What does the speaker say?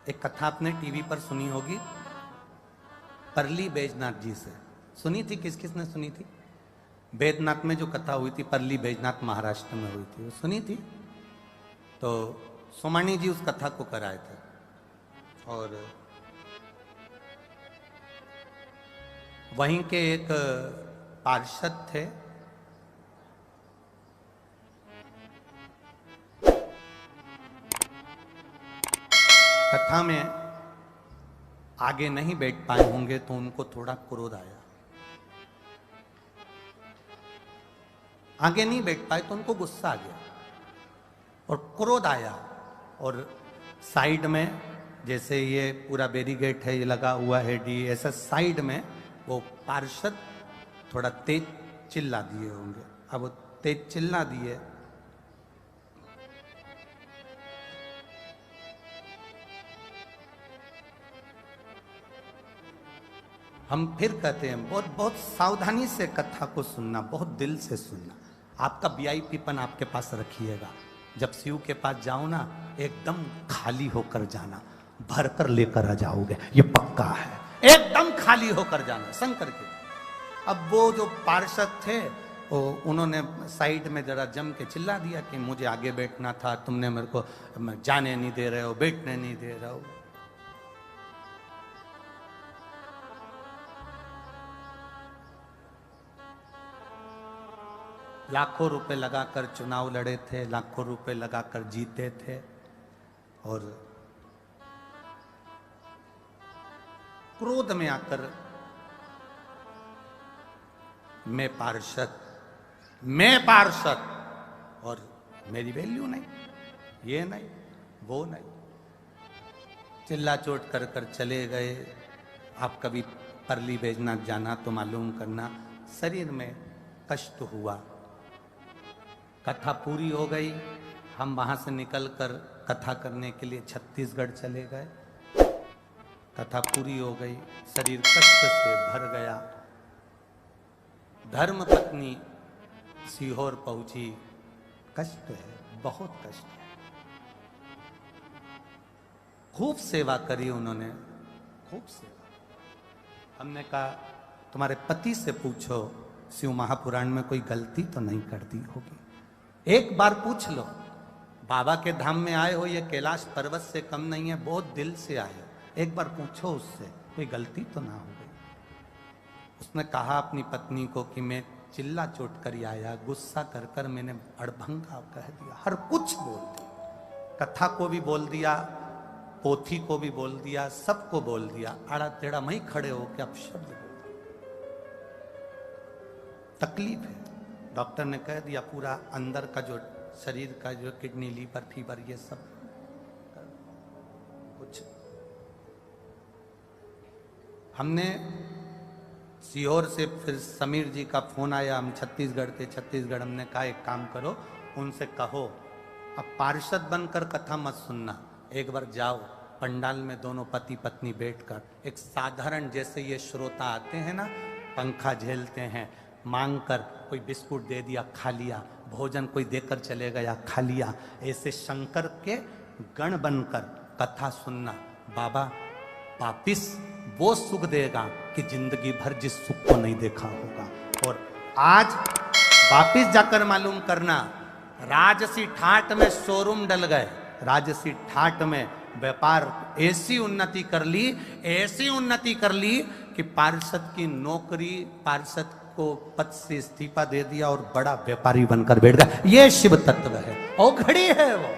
एक कथा आपने टीवी पर सुनी होगी, परली बैजनाथ जी से। सुनी थी? किस किसने सुनी थी? बैजनाथ में जो कथा हुई थी, परली बैजनाथ महाराष्ट्र में हुई थी, वो सुनी थी। तो सोमानी जी उस कथा को कराए थे और वहीं के एक पार्षद थे, कथा में आगे नहीं बैठ पाए होंगे तो उनको थोड़ा क्रोध आया। आगे नहीं बैठ पाए तो उनको गुस्सा आ गया और क्रोध आया। और साइड में जैसे ये पूरा बैरिकेड है, ये लगा हुआ है डी, ऐसा साइड में वो पार्षद थोड़ा तेज चिल्ला दिए होंगे। अब वो तेज चिल्ला दिए, हम फिर कहते हैं बहुत बहुत सावधानी से कथा को सुनना, बहुत दिल से सुनना। आपका वीआईपीपन आपके पास रखिएगा। जब शिव के पास जाओ ना, एकदम खाली होकर जाना, भर कर लेकर आ जाओगे, ये पक्का है। एकदम खाली होकर जाना शंकर के। अब वो जो पार्षद थे वो उन्होंने साइड में जरा जम के चिल्ला दिया कि मुझे आगे बैठना था, तुमने मेरे को जाने नहीं दे रहे हो, बैठने नहीं दे रहे हो। लाखों रुपए लगाकर चुनाव लड़े थे, लाखों रुपए लगाकर जीते थे और क्रोध में आकर मैं पार्षद और मेरी वैल्यू नहीं, ये नहीं वो नहीं, चिल्ला चोट कर कर चले गए। आप कभी परली बैजनाथ जाना तो मालूम करना, शरीर में कष्ट हुआ। कथा पूरी हो गई, हम वहां से निकलकर कथा करने के लिए छत्तीसगढ़ चले गए। कथा पूरी हो गई, शरीर कष्ट से भर गया। धर्म पत्नी सीहोर पहुंची, कष्ट है, बहुत कष्ट है। खूब सेवा करी उन्होंने, खूब सेवा। हमने कहा तुम्हारे पति से पूछो शिव महापुराण में कोई गलती तो नहीं कर दी होगी, एक बार पूछ लो। बाबा के धाम में आए हो, ये कैलाश पर्वत से कम नहीं है, बहुत दिल से आए हो, एक बार पूछो उससे कोई गलती तो ना हो गई। उसने कहा अपनी पत्नी को कि मैं चिल्ला चोट कर आया, गुस्सा कर कर मैंने अड़भंगा कह दिया, हर कुछ बोल दिया, कथा को भी बोल दिया, पोथी को भी बोल दिया, सबको बोल दिया। आड़ा टेढ़ा वहीं खड़े हो के अब शब्द बोल, तकलीफ है। डॉक्टर ने कह दिया पूरा अंदर का जो शरीर का जो किडनी, लीवर, फीवर, ये सब कुछ। हमने सीहोर से फिर समीर जी का फोन आया, हम छत्तीसगढ़ थे। छत्तीसगढ़ हमने कहा एक काम करो, उनसे कहो अब पार्षद बनकर कथा मत सुनना, एक बार जाओ पंडाल में दोनों पति पत्नी बैठकर एक साधारण, जैसे ये श्रोता आते हैं ना, पंखा झेलते हैं, मांग कर कोई बिस्कुट दे दिया, खा लिया, भोजन कोई देकर चले गया, खा लिया, ऐसे शंकर के गण बनकर कथा सुनना। बाबा वापिस वो सुख देगा कि जिंदगी भर जिस सुख को नहीं देखा होगा। और आज वापिस जाकर मालूम करना, राजसी ठाट में शोरूम डल गए, राजसी ठाट में व्यापार ऐसी उन्नति कर ली, ऐसी उन्नति कर ली कि पार्षद की नौकरी, पार्षद को पद से इस्तीफा दे दिया और बड़ा व्यापारी बनकर बैठ गया। ये शिव तत्व है, और घड़ी है वो।